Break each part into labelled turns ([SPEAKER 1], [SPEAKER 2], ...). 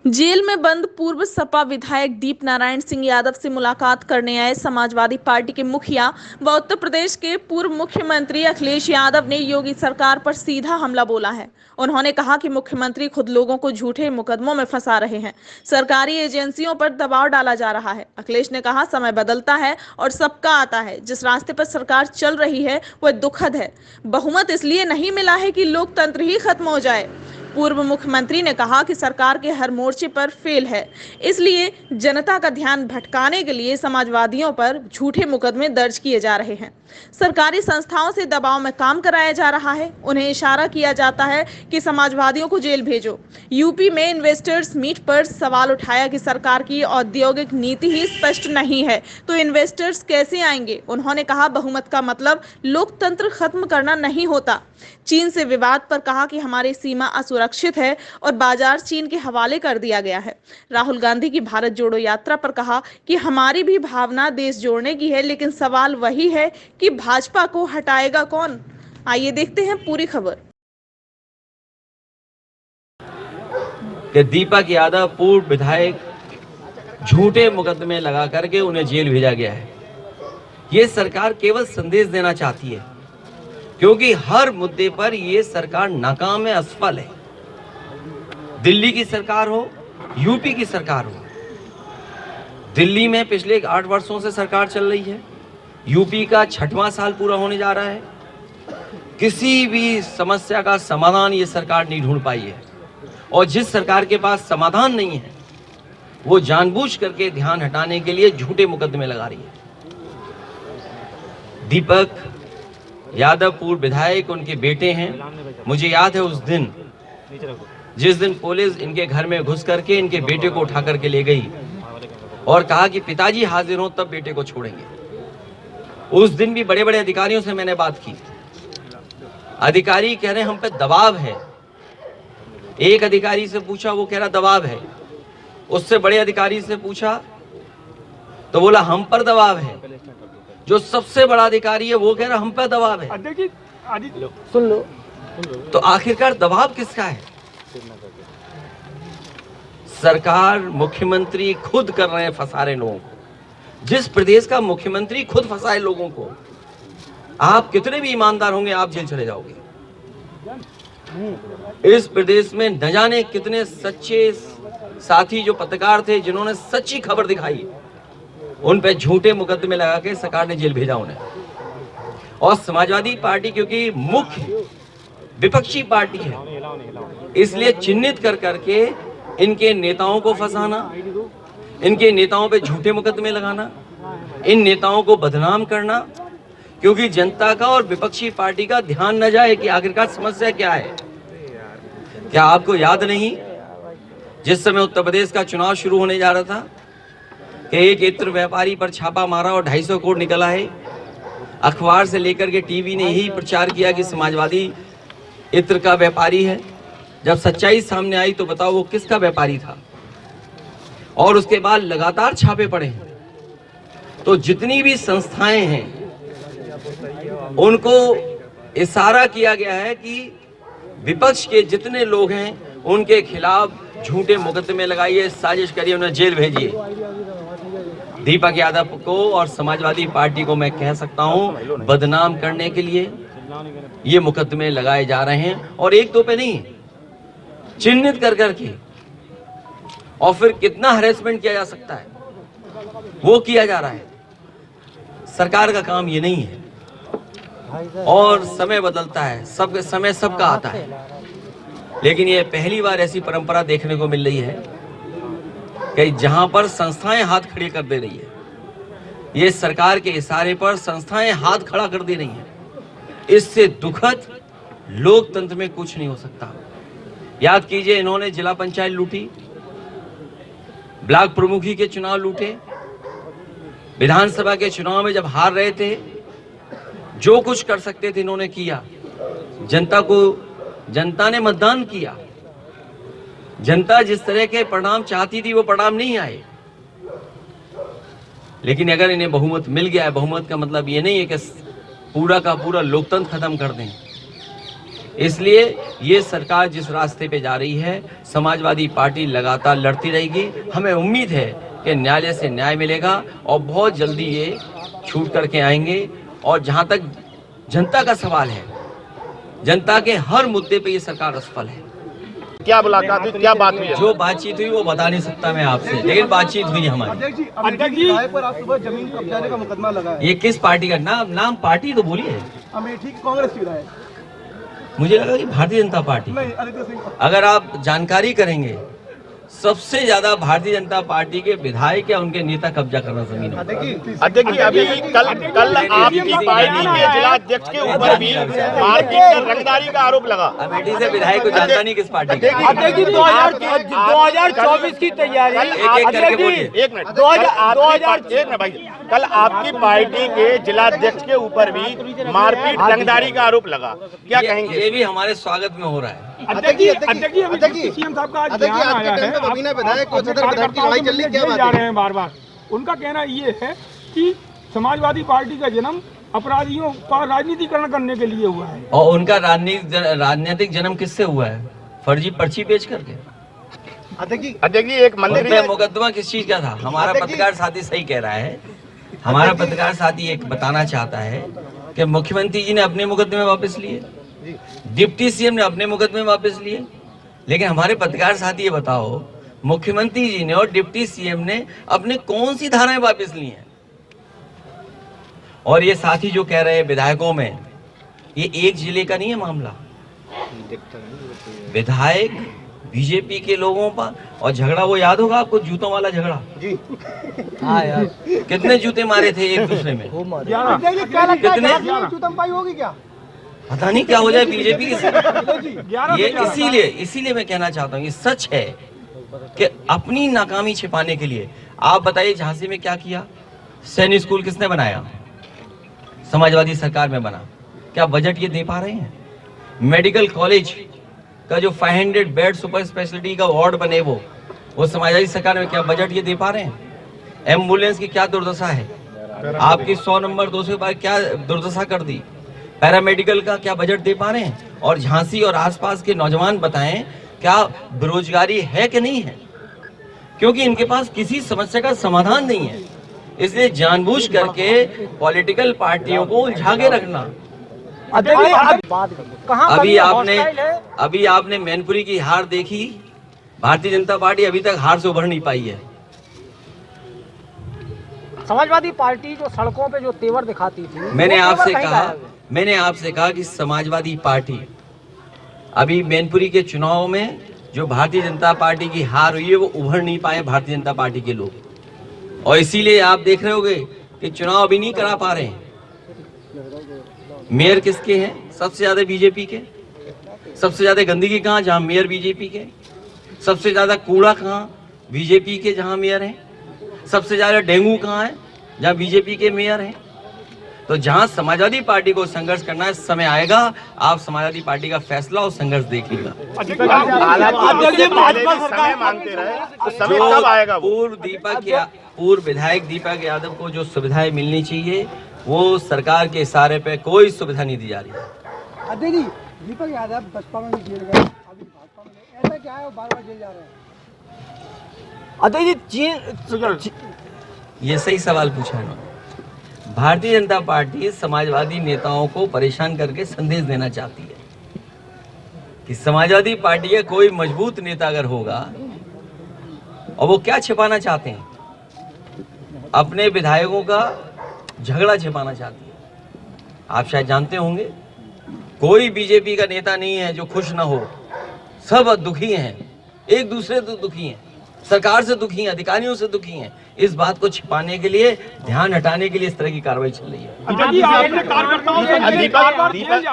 [SPEAKER 1] Jail में बंद पूर्व सपा विधायक दीप नारायण सिंह यादव से मुलाकात करने आए समाजवादी पार्टी के मुखिया व उत्तर प्रदेश के पूर्व मुख्यमंत्री अखिलेश यादव ने योगी सरकार पर सीधा हमला बोला है। उन्होंने कहा कि मुख्यमंत्री खुद लोगों को झूठे मुकदमों में फंसा रहे हैं, सरकारी एजेंसियों पर दबाव डाला जा रहा है। अखिलेश ने कहा, समय बदलता है और सबका आता है। जिस रास्ते पर सरकार चल रही है वह दुखद है। बहुमत इसलिए नहीं मिला है कि लोकतंत्र ही खत्म हो जाए। पूर्व मुख्यमंत्री ने कहा कि सरकार के हर मोर्चे पर फेल है, इसलिए जनता का ध्यान भटकाने के लिए समाजवादियों पर झूठे मुकदमे दर्ज किए जा रहे हैं। सरकारी संस्थाओं से दबाव में काम कराया जा रहा है। उन्हें इशारा किया जाता है कि समाजवादियों को जेल भेजो। यूपी में इन्वेस्टर्स मीट पर सवाल उठाया कि सरकार की औद्योगिक नीति ही स्पष्ट नहीं है तो इन्वेस्टर्स कैसे आएंगे। उन्होंने कहा, बहुमत का मतलब लोकतंत्र खत्म करना नहीं होता। चीन से विवाद पर कहा कि हमारी सीमा असुरक्षित है और बाजार चीन के हवाले कर दिया गया है। राहुल गांधी की भारत जोड़ो यात्रा पर कहा कि हमारी भी भावना देश जोड़ने की है, लेकिन सवाल वही है कि भाजपा को हटाएगा कौन। आइए देखते हैं पूरी खबर।
[SPEAKER 2] कि दीपक यादव पूर्व विधायक झूठे मुकदमे लगा करके उन्हें जेल भेजा गया है। ये सरकार केवल संदेश देना चाहती है, क्योंकि हर मुद्दे पर ये सरकार नाकाम है, असफल है। दिल्ली की सरकार हो, यूपी की सरकार हो। दिल्ली में पिछले 8 वर्षों से सरकार चल रही है। यूपी का 6वां साल पूरा होने जा रहा है। किसी भी समस्या का समाधान ये सरकार नहीं ढूंढ पाई है, और जिस सरकार के पास समाधान नहीं है वो जानबूझ करके ध्यान हटाने के लिए झूठे मुकदमे लगा रही है। दीपक यादव पूर्व विधायक, उनके बेटे हैं। मुझे याद है उस दिन, जिस दिन पुलिस इनके घर में घुस करके इनके बेटे को उठा करके ले गई और कहा कि पिताजी हाजिर हों तब बेटे को छोड़ेंगे। उस दिन भी बड़े बड़े अधिकारियों से मैंने बात की। अधिकारी कह रहे हैं हम पे दबाव है। एक अधिकारी से पूछा, वो कह रहा दबाव है। उससे बड़े अधिकारी से पूछा तो बोला हम पर दबाव है। जो सबसे बड़ा अधिकारी है वो कह रहा हम पर दबाव है। सुन लो। तो आखिरकार दबाव किसका है? सरकार, मुख्यमंत्री खुद कर रहे हैं फंसा रहे लोगों को। जिस प्रदेश का मुख्यमंत्री खुद फंसाए लोगों को, आप कितने भी ईमानदार होंगे आप जेल चले जाओगे। इस प्रदेश में न जाने कितने सच्चे साथी जो पत्रकार थे, जिन्होंने सच्ची खबर दिखाई, उन पे झूठे मुकदमे लगा के सरकार ने जेल भेजा उन्हें। और समाजवादी पार्टी क्योंकि मुख्य विपक्षी पार्टी है, इसलिए चिन्हित कर करके इनके नेताओं को फंसाना, इनके नेताओं पे झूठे मुकदमे लगाना, इन नेताओं को बदनाम करना, क्योंकि जनता का और विपक्षी पार्टी का ध्यान न जाए कि आखिरकार समस्या क्या है। क्या आपको याद नहीं, जिस समय उत्तर प्रदेश का चुनाव शुरू होने जा रहा था कि एक इत्र व्यापारी पर छापा मारा और 250 करोड़ निकला है। अखबार से लेकर के टीवी ने यही प्रचार किया कि समाजवादी इत्र का व्यापारी है। जब सच्चाई सामने आई तो बताओ वो किसका व्यापारी था। और उसके बाद लगातार छापे पड़े हैं। तो जितनी भी संस्थाएं हैं उनको इशारा किया गया है कि विपक्ष के जितने लोग हैं उनके खिलाफ झूठे मुकदमे लगाइए, साजिश करिए, उन्हें जेल भेजिए। दीपक यादव को और समाजवादी पार्टी को मैं कह सकता हूं, बदनाम करने के लिए ये मुकदमे लगाए जा रहे हैं। और एक दो पे नहीं, चिन्हित कर करके। और फिर कितना हरेसमेंट किया जा सकता है वो किया जा रहा है। सरकार का काम ये नहीं है। और समय बदलता है, सबके समय सबका आता है, लेकिन ये पहली बार ऐसी परंपरा देखने को मिल रही है कि जहां पर संस्थाएं हाथ खड़े कर दे रही है। ये सरकार के इशारे पर संस्थाएं हाथ खड़ा कर दे रही हैं। इससे दुखद लोकतंत्र में कुछ नहीं हो सकता। याद कीजिए, इन्होंने जिला पंचायत लूटी, ब्लॉक प्रमुखी के चुनाव लूटे, विधानसभा के चुनाव में जब हार रहे थे जो कुछ कर सकते थे इन्होंने किया। जनता ने मतदान किया। जनता जिस तरह के परिणाम चाहती थी वो परिणाम नहीं आए। लेकिन अगर इन्हें बहुमत मिल गया है, बहुमत का मतलब ये नहीं है कि पूरा का पूरा लोकतंत्र खत्म कर दें। इसलिए ये सरकार जिस रास्ते पे जा रही है, समाजवादी पार्टी लगातार लड़ती रहेगी। हमें उम्मीद है कि न्यायालय से न्याय मिलेगा और बहुत जल्दी ये छूट करके आएंगे। और जहाँ तक जनता का सवाल है, जनता के हर मुद्दे पे ये सरकार असफल है।
[SPEAKER 3] क्या मुलाकात हुई, क्या बात हुई?
[SPEAKER 2] जो बातचीत हुई वो बता नहीं सकता मैं आपसे, लेकिन बातचीत हुई हमारी।
[SPEAKER 4] अध्यक्ष जी पर आज सुबह जमीन कब्जाने का मुकदमा लगा है।
[SPEAKER 2] ये किस पार्टी का नाम पार्टी तो बोलिए।
[SPEAKER 4] अमेठी कांग्रेस की विधायक।
[SPEAKER 2] मुझे लगा कि भारतीय जनता पार्टी।
[SPEAKER 4] नहीं, आदित्य सिंह।
[SPEAKER 2] अगर आप जानकारी करेंगे, सबसे ज्यादा भारतीय जनता पार्टी के विधायक या उनके नेता कब्जा करना जमीन।
[SPEAKER 3] अध्यक्ष जी अभी कल आपकी पार्टी के जिला अध्यक्ष के ऊपर भी मारपीट कर रंगदारी का आरोप लगा।
[SPEAKER 2] अमेठी से विधायक को जानता नहीं किस पार्टी का।
[SPEAKER 3] अध्यक्ष जी 2024 की तैयारी, एक मिनट 2001 भाई, कल आपकी पार्टी के जिला अध्यक्ष के ऊपर भी मारपीट रंगदारी का आरोप लगा, क्या कहेंगे?
[SPEAKER 2] ये भी हमारे स्वागत में हो रहा है।
[SPEAKER 4] अध्यक्ष जी सीएम साहब का आज बयान आया है, बबीना विधायक और सदर विधायक की लड़ाई चल रही है, क्या बात है? बार उनका कहना ये है कि समाजवादी पार्टी का जन्म अपराधियों का राजनीतिकरण करने के लिए हुआ है।
[SPEAKER 2] और उनका राजनीतिक जन्म किससे हुआ है? फर्जी पर्ची बेच करके।
[SPEAKER 3] अध्यक्ष जी एक मंदिर
[SPEAKER 2] में मुकदमा किस चीज का था? हमारा पत्रकार साथी सही कह रहा है। हमारा पत्रकार साथी एक बताना चाहता है कि मुख्यमंत्री जी ने अपने मुकदमे वापस लिए, डिप्टी सीएम ने अपने मुकदमे वापस लिए, लेकिन हमारे पत्रकार साथी ये बताओ, मुख्यमंत्री जी ने और डिप्टी सीएम ने अपने कौन सी धाराएं वापस ली हैं? और ये साथी जो कह रहे हैं विधायकों में, ये एक जिले का नहीं है मामला। विधायक बीजेपी के लोगों पर, और झगड़ा वो याद होगा आपको, जूतों वाला झगड़ा जी। हाँ यार, कितने जूते मारे थे एक दूसरे में? कितने?
[SPEAKER 4] होगी क्या?
[SPEAKER 2] पता नहीं क्या हो जाए बीजेपी के। ये इसीलिए मैं कहना चाहता हूँ, ये सच है कि अपनी नाकामी छिपाने के लिए। आप बताइए झांसी में क्या किया? सैनिक स्कूल किसने बनाया? समाजवादी सरकार में बना। क्या बजट ये दे पा रहे हैं? मेडिकल कॉलेज का जो 500 बेड सुपर स्पेशलिटी का वार्ड बने वो समाजवादी सरकार में क्या बजट ये दे पा रहे हैं? एम्बुलेंस की क्या दुर्दशा है? आपकी 100 नंबर 200 बार क्या दुर्दशा कर दी? पैरामेडिकल का क्या बजट दे पा रहे हैं? और झांसी और आसपास के नौजवान बताएं, क्या बेरोजगारी है कि नहीं है? क्योंकि इनके पास किसी समस्या का समाधान नहीं है, इसलिए जानबूझ करके पॉलिटिकल पार्टियों को उलझा के रखना। अभी आपने मैनपुरी की हार देखी। भारतीय जनता पार्टी अभी तक हार से उभर नहीं पाई है।
[SPEAKER 5] समाजवादी पार्टी जो सड़कों पे जो तेवर दिखाती थी,
[SPEAKER 2] मैंने आपसे कहा कि समाजवादी पार्टी अभी मैनपुरी के चुनाव में जो भारतीय जनता पार्टी की हार हुई है, वो उभर नहीं पाए भारतीय जनता पार्टी के लोग, और इसीलिए आप देख रहे होंगे कि चुनाव अभी नहीं करा पा रहे हैं। मेयर किसके हैं? सबसे ज्यादा बीजेपी के। सबसे ज्यादा गंदगी कहाँ? जहाँ मेयर बीजेपी के। सबसे ज्यादा कूड़ा कहाँ? बीजेपी के जहाँ मेयर हैं। सबसे ज्यादा डेंगू कहाँ है? जहाँ बीजेपी के मेयर हैं। तो जहाँ समाजवादी पार्टी को संघर्ष करना है, समय आएगा, आप समाजवादी पार्टी का फैसला और संघर्ष देखिएगा। पूर्व विधायक दीपक यादव को जो सुविधाएं मिलनी चाहिए, वो सरकार के इशारे पे कोई सुविधा नहीं दी जा रही।
[SPEAKER 4] अध्यक्ष जी, दीपक यादव बसपा में जेल गए, अभी भाजपा में गए, ऐसा क्या है वो बार-बार जेल जा रहे हैं?
[SPEAKER 5] अध्यक्ष जी
[SPEAKER 2] ये सही सवाल पूछा है उन्होंने। भारतीय जनता पार्टी समाजवादी नेताओं को परेशान करके संदेश देना चाहती है कि समाजवादी पार्टी का कोई मजबूत नेता अगर होगा, और वो क्या छिपाना चाहते हैं? अपने विधायकों का झगड़ा छिपाना चाहती है। आप शायद जानते होंगे, कोई बीजेपी का नेता नहीं है जो खुश ना हो। सब दुखी हैं, एक दूसरे से दुखी हैं, सरकार से दुखी हैं, अधिकारियों से दुखी हैं। इस बात को छिपाने के लिए, ध्यान हटाने के लिए इस तरह की कार्रवाई चल रही है।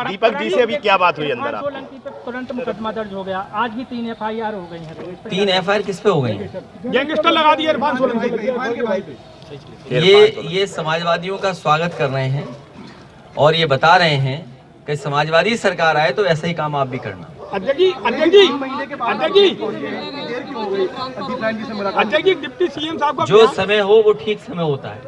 [SPEAKER 3] दीपक जी से अभी क्या बात हुई अंदर?
[SPEAKER 5] तुरंत मुकदमा दर्ज हो गया। आज भी 3 FIR हो गई हैं।
[SPEAKER 2] 3 FIR किस पे हो गई हैं?
[SPEAKER 4] गैंगस्टर लगा दिया इरफान सोलंकी पे।
[SPEAKER 2] ये समाजवादियों का स्वागत कर रहे हैं और ये बता रहे हैं कि समाजवादी सरकार आए तो ऐसा ही काम आप भी करना।
[SPEAKER 4] अध्यक्ष जी डिप्टी सीएम साहब का
[SPEAKER 2] जो समय हो वो ठीक समय होता है।